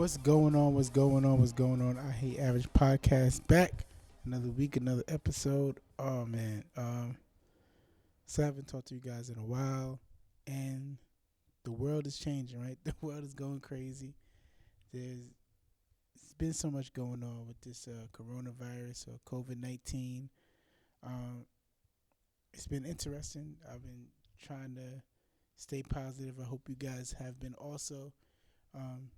What's going on? What's going on? What's going on? I Hate Average Podcast back. Another week, another episode. Oh man. So I haven't talked to you guys in a while. And the world is changing, right? The world is going crazy. There's been so much going on with this coronavirus or COVID-19. Um, it's been interesting. I've been trying to stay positive. I hope you guys have been also. Um,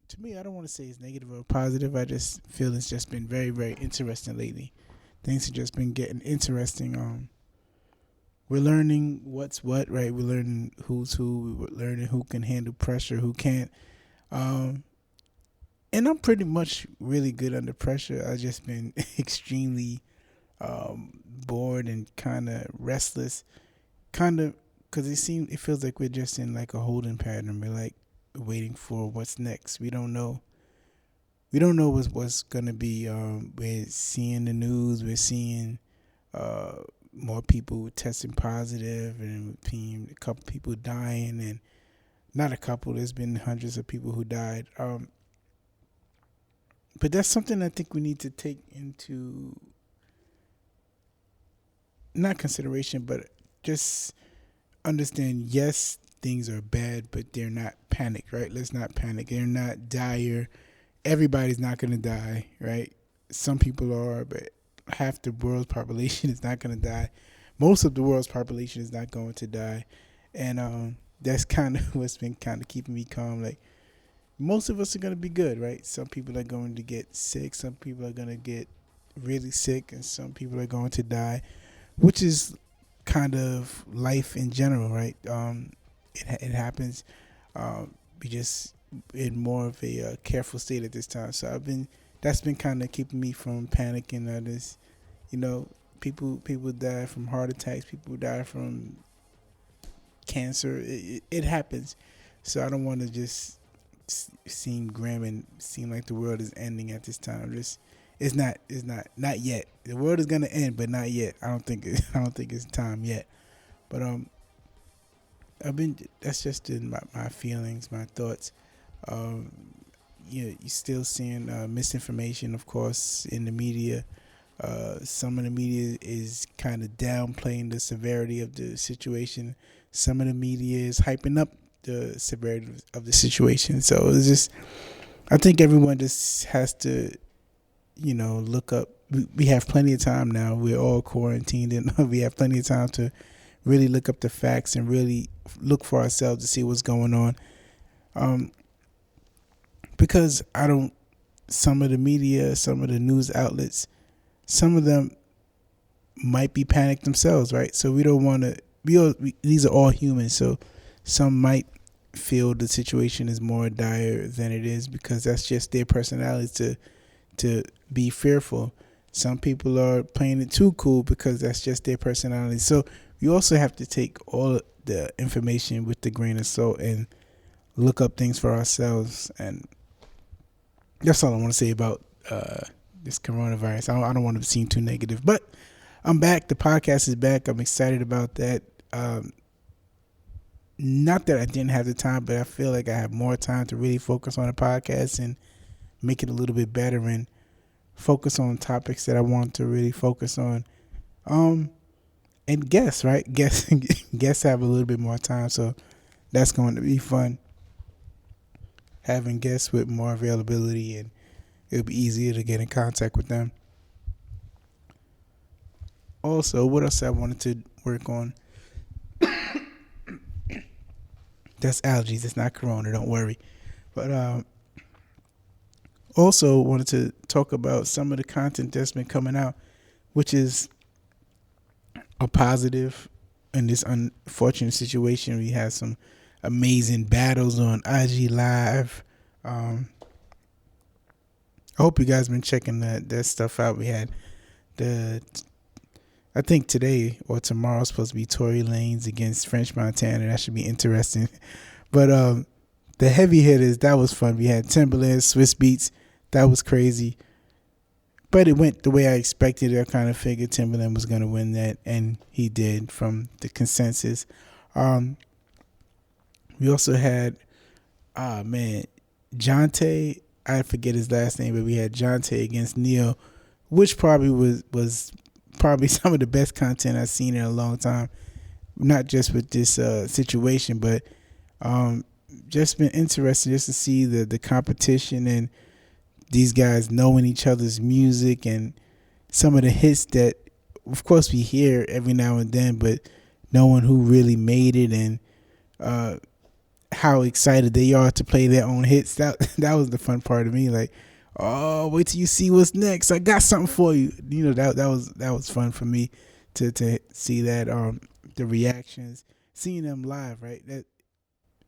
to me, I don't want to say it's negative or positive. I just feel it's just been very, very interesting lately. Things have just been getting interesting. We're learning what's what, right? We're learning who's who. We're learning who can handle pressure, who can't. Um, and I'm pretty much really good under pressure. I've just been extremely bored and kind of restless, kind of because it feels like we're just in like a holding pattern. We're like waiting for what's next. We don't know what's gonna be. We're seeing the news. We're seeing uh, more people testing positive, and seeing a couple people dying, and not a couple. There's been hundreds of people who died. But that's something I think we need to take into not consideration, but just understand. Yes, things are bad, but they're not panic, right? Let's not panic. They're not dire. Everybody's not going to die, right? Some people are, but half the world's population is not going to die. Most of the world's population is not going to die. And that's kind of what's been kind of keeping me calm. Like, most of us are going to be good, right? Some people are going to get sick. Some people are going to get really sick. And some people are going to die, which is kind of life in general, right? It happens. We just in more of a careful state at this time. So that's been kind of keeping me from panicking. Just, people die from heart attacks. People die from cancer. It happens. So I don't want to just seem grim and seem like the world is ending at this time. Not yet. The world is gonna end, but not yet. I don't think it's time yet. But that's just in my feelings, my thoughts. Um, you're still seeing misinformation, of course, in the media. Some of the media is kind of downplaying the severity of the situation. Some of the media is hyping up the severity of the situation. So it's just, I think everyone just has to, look up. We have plenty of time now. We're all quarantined, and we have plenty of time to really look up the facts and really look for ourselves to see what's going on. Because some of the media, some of the news outlets, some of them might be panicked themselves, right? So we don't want to, these are all humans. So some might feel the situation is more dire than it is because that's just their personality to be fearful. Some people are playing it too cool because that's just their personality. So we also have to take all the information with the grain of salt and look up things for ourselves. And that's all I want to say about this coronavirus. I don't want to seem too negative, but I'm back. The podcast is back. I'm excited about that. Not that I didn't have the time, but I feel like I have more time to really focus on the podcast and make it a little bit better and focus on topics that I want to really focus on. And guests, right? Guests have a little bit more time, so that's going to be fun. Having guests with more availability, and it'll be easier to get in contact with them. Also, what else I wanted to work on? That's allergies. It's not corona. Don't worry. But also wanted to talk about some of the content that's been coming out, which is a positive in this unfortunate situation. We had some amazing battles on IG Live. I hope you guys been checking that stuff out. We had I think today or tomorrow is supposed to be Tory Lanez against French Montana. That should be interesting. But the heavy hitters, that was fun. We had Timberland, Swiss Beats. That was crazy. But it went the way I expected. I kind of figured Timberland was going to win that, and he did from the consensus. We also had Ah man, Jonte. I forget his last name, but we had Jonte against Neil, which probably was probably some of the best content I've seen in a long time. Not just with this situation, but um, just been interesting just to see the competition and these guys knowing each other's music and some of the hits that, of course, we hear every now and then, but knowing who really made it and uh, how excited they are to play their own hits. That was the fun part of me. Like, oh, wait till you see what's next. I got something for you. You know, that was fun for me to see that the reactions, seeing them live, right? That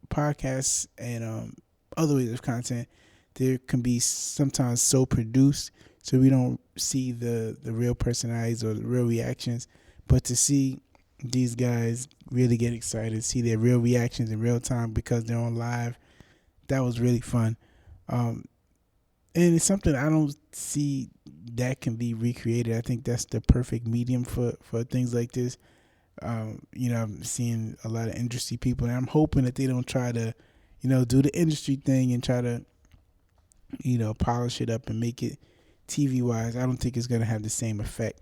podcasts and other ways of content, there can be sometimes so produced, so we don't see the real personalities or the real reactions. But to see these guys really get excited, see their real reactions in real time because they're on live, that was really fun. Um, and it's something I don't see that can be recreated. I think that's the perfect medium for things like this. I'm seeing a lot of industry people, and I'm hoping that they don't try to, do the industry thing and try to, polish it up and make it TV wise. I don't think it's gonna have the same effect.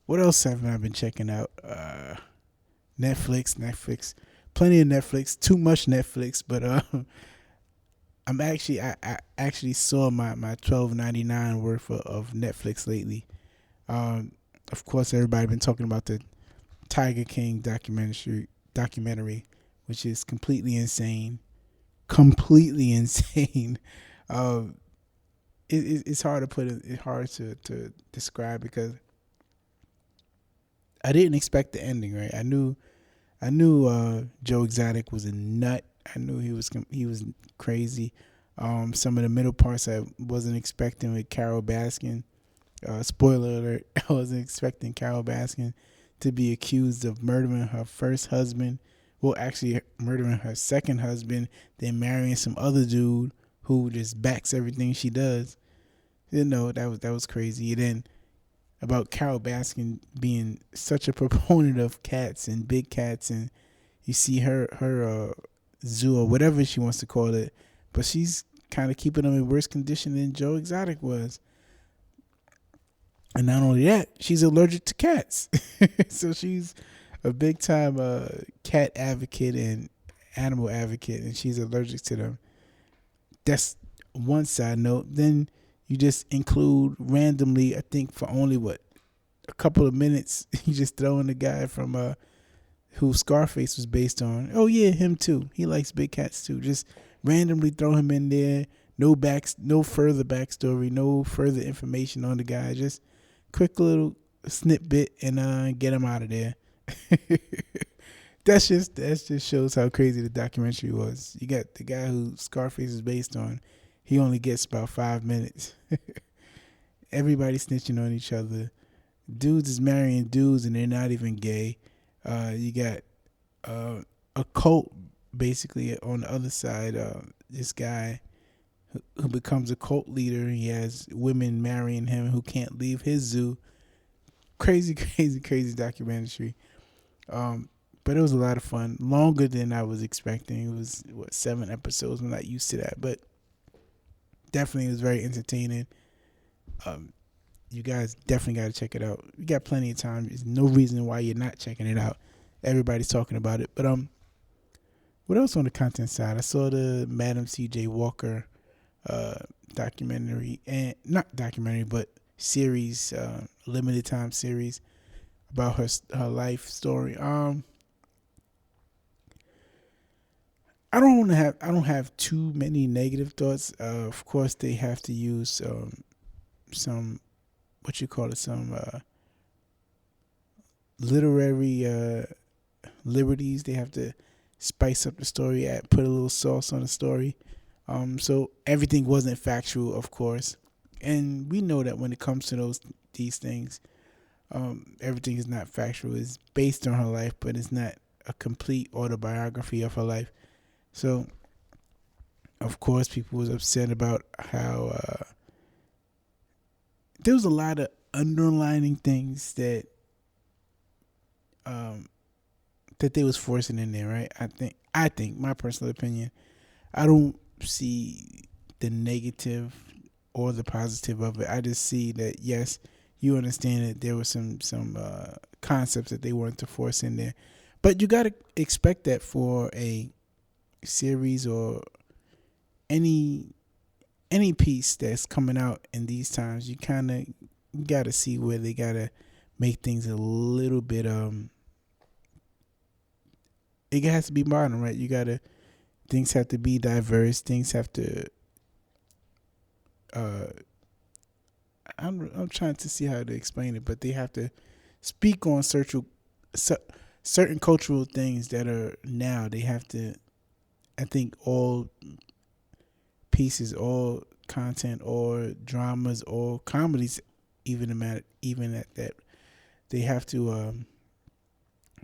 What else haven't I been checking out? Netflix, plenty of Netflix, too much Netflix, but I actually saw my $12.99 worth of Netflix lately. Um, of course, everybody been talking about the Tiger King documentary, which is completely insane. Completely insane. Um, it's hard to put it. It's hard to describe because I didn't expect the ending. Right, I knew Joe Exotic was a nut. I knew he was crazy. Some of the middle parts I wasn't expecting with Carol Baskin. Spoiler alert: I wasn't expecting Carol Baskin to be accused of murdering her first husband. Well, actually, murdering her second husband, then marrying some other dude who just backs everything she does. That was crazy. And then about Carol Baskin being such a proponent of cats and big cats, and you see her zoo or whatever she wants to call it, but she's kind of keeping them in worse condition than Joe Exotic was. And not only that, she's allergic to cats. So she's a big time cat advocate and animal advocate, and she's allergic to them. That's one side note. Then you just include randomly, I think for only a couple of minutes, you just throw in the guy from who Scarface was based on. Oh yeah, him too. He likes big cats too. Just randomly throw him in there. No further backstory, no further information on the guy. Just quick little snippet and get him out of there. That just shows how crazy the documentary was. You got the guy who Scarface is based on. He only gets about 5 minutes. Everybody snitching on each other. Dudes is marrying dudes and they're not even gay. You got a cult basically on the other side. This guy who becomes a cult leader. He has women marrying him who can't leave his zoo. Crazy, crazy, crazy documentary. But it was a lot of fun. Longer than I was expecting. It was 7 episodes. I'm not used to that, but definitely was very entertaining. You guys definitely got to check it out. You got plenty of time. There's no reason why you're not checking it out. Everybody's talking about it. But what else on the content side? I saw the Madam C.J. Walker documentary, and not documentary, but series, limited time series about her life story. I don't have too many negative thoughts. Of course, they have to use some what you call it, some literary liberties. They have to spice up the story, put a little sauce on the story. So everything wasn't factual, of course, and we know that when it comes to these things, everything is not factual. It's based on her life, but it's not a complete autobiography of her life. So, of course, people was upset about how there was a lot of underlining things that they was forcing in there, right? I think my personal opinion. I don't see the negative or the positive of it. I just see that yes, you understand that there were some concepts that they wanted to force in there, but you got to expect that for a series or any any piece that's coming out in these times. You got to see where they got to make things a little bit it has to be modern, right? You got to things have to be diverse. Things have to uh I'm trying to see how to explain it, but they have to speak on certain cultural things that are now. They have to. I think all pieces, all content, or dramas, or comedies, even at that, they have to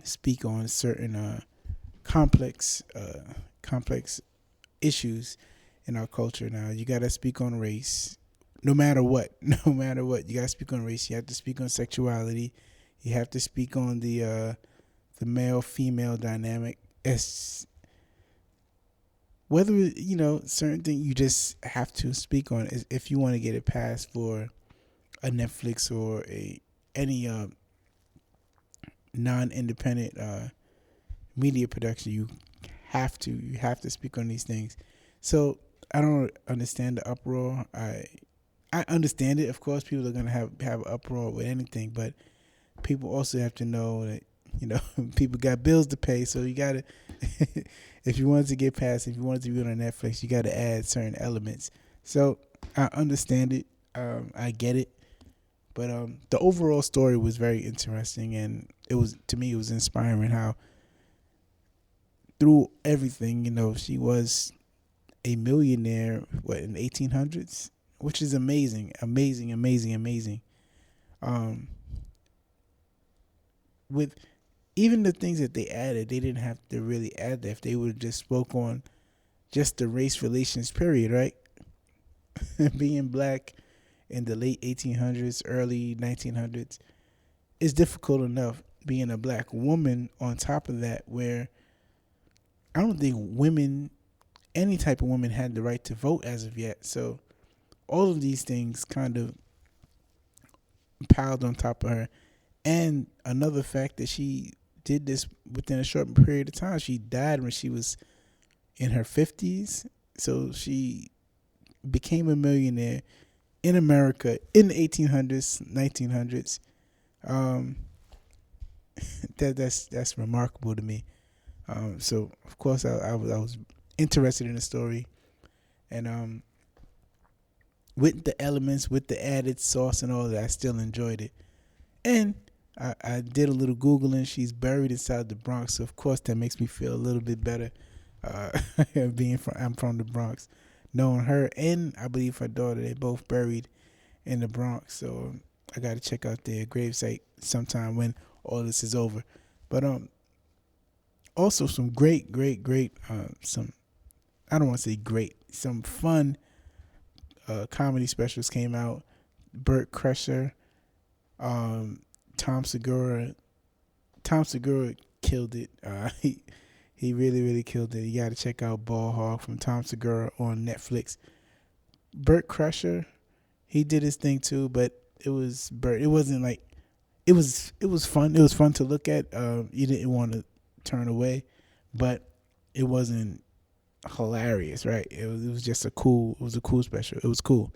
speak on certain complex issues in our culture. Now you got to speak on race, no matter what. No matter what, you got to speak on race. You have to speak on sexuality. You have to speak on the male female dynamic. It's whether certain thing you just have to speak on if you want to get it passed for a Netflix or a any non-independent media production. You have to speak on these things. So I don't understand the uproar. I understand it. Of course, people are gonna have uproar with anything, but people also have to know that people got bills to pay. So you gotta, if you want it to get passed, if you want it to be on Netflix, you gotta add certain elements. So I understand it. I get it. But the overall story was very interesting, and it was to me it was inspiring how through everything, she was a millionaire. What in the 1800s, which is amazing, amazing, amazing, amazing. Um, with even the things that they added, they didn't have to really add that. If they would have just spoke on just the race relations, period, right? Being black in the late 1800s, early 1900s is difficult enough. Being a black woman on top of that, where I don't think women, any type of woman, had the right to vote as of yet. So all of these things kind of piled on top of her. And another fact that she did this within a short period of time. She died when she was in her 50s. So she became a millionaire in America in the 1800s, 1900s. Um, that's remarkable to me. So of course I was interested in the story, and with the elements, with the added sauce and all that, I still enjoyed it. And I did a little Googling. She's buried inside the Bronx, so of course that makes me feel a little bit better. Uh, I'm from the Bronx, knowing her and I believe her daughter, they both buried in the Bronx. So I got to check out their gravesite sometime when all this is over. But also some great some, I don't want to say great, some fun comedy specials came out. Burt Kreischer, Tom Segura. Tom Segura killed it. He really killed it. You got to check out Ball Hog from Tom Segura on Netflix. Burt Kreischer, he did his thing too, but it was Burt. It wasn't like it was fun. It was fun to look at. You didn't want to turn away, but it wasn't hilarious, right? It was just a cool. It was a cool special. It was cool,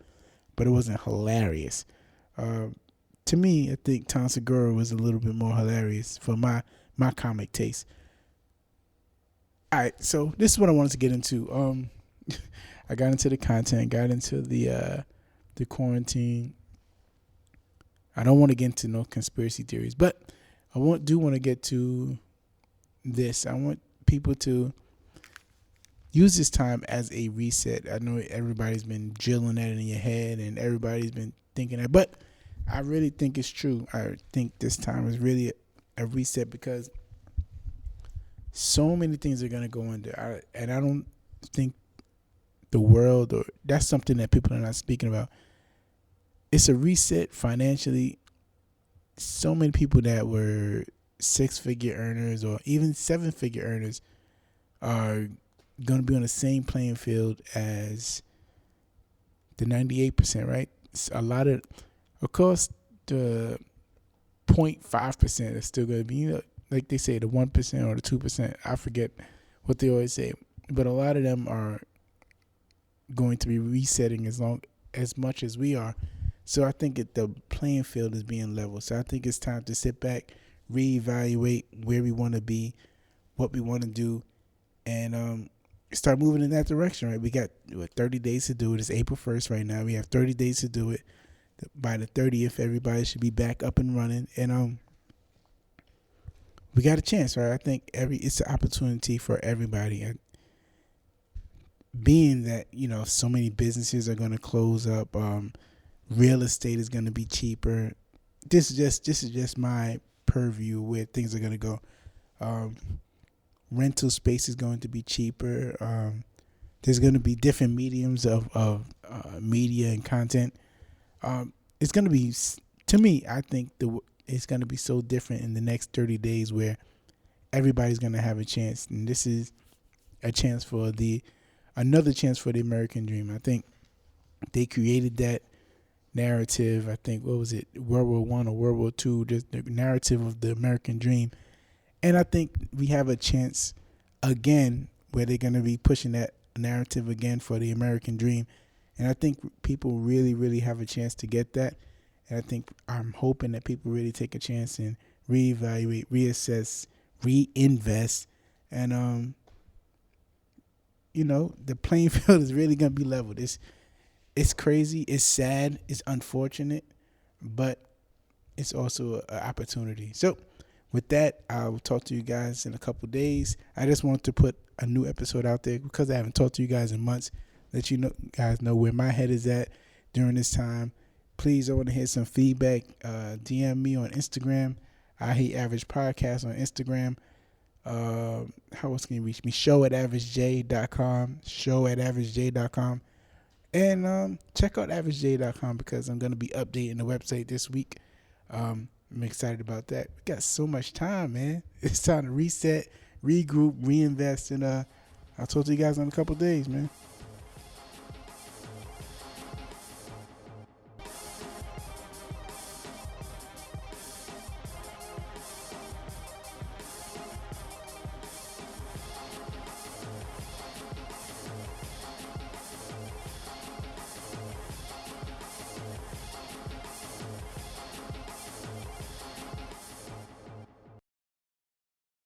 but it wasn't hilarious. To me, I think Tom Segura was a little bit more hilarious for my comic taste. All right, so this is what I wanted to get into. I got into the content, got into the quarantine. I don't want to get into no conspiracy theories, but do want to get to this. I want people to use this time as a reset. I know everybody's been drilling that in your head, and everybody's been thinking that, but I really think it's true. I think this time is really a reset because so many things are gonna go under, and I don't think the world, or that's something that people are not speaking about. It's a reset financially. So many people that were 6-figure earners or even 7-figure earners are going to be on the same playing field as the 98%, right? It's a lot of course, the 0.5% is still going to be, like they say, the 1% or the 2%. I forget what they always say, but a lot of them are going to be resetting as much as we are. So I think the playing field is being level. So I think it's time to sit back, reevaluate where we want to be, what we want to do, and start moving in that direction. Right? We got 30 days to do it. It's April 1st right now. We have 30 days to do it. By the 30th, everybody should be back up and running, and we got a chance, right? I think it's an opportunity for everybody. And being that so many businesses are going to close up, real estate is going to be cheaper. This is just my purview where things are going to go. Rental space is going to be cheaper. There's going to be different mediums of media and content. It's going to be, to me, I think it's going to be so different in the next 30 days where everybody's going to have a chance. And this is a chance for another chance for the American dream. I think they created that narrative. I think, what was it, World War I or World War II, the narrative of the American dream. And I think we have a chance again where they're going to be pushing that narrative again for the American dream. And I think people really, really have a chance to get that. And I'm hoping that people really take a chance and reevaluate, reassess, reinvest. And, the playing field is really going to be leveled. It's crazy. It's sad. It's unfortunate. But it's also an opportunity. So with that, I'll talk to you guys in a couple days. I just wanted to put a new episode out there because I haven't talked to you guys in months. Let you guys know where my head is at during this time. Please, I want to hear some feedback. DM me on Instagram. I Hate Average Podcast on Instagram. How else can you reach me? Show@averagej.com. Show@averagej.com. And check out averagej.com because I'm going to be updating the website this week. I'm excited about that. We got so much time, man. It's time to reset, regroup, reinvest, and I'll talk to you guys in a couple days, man.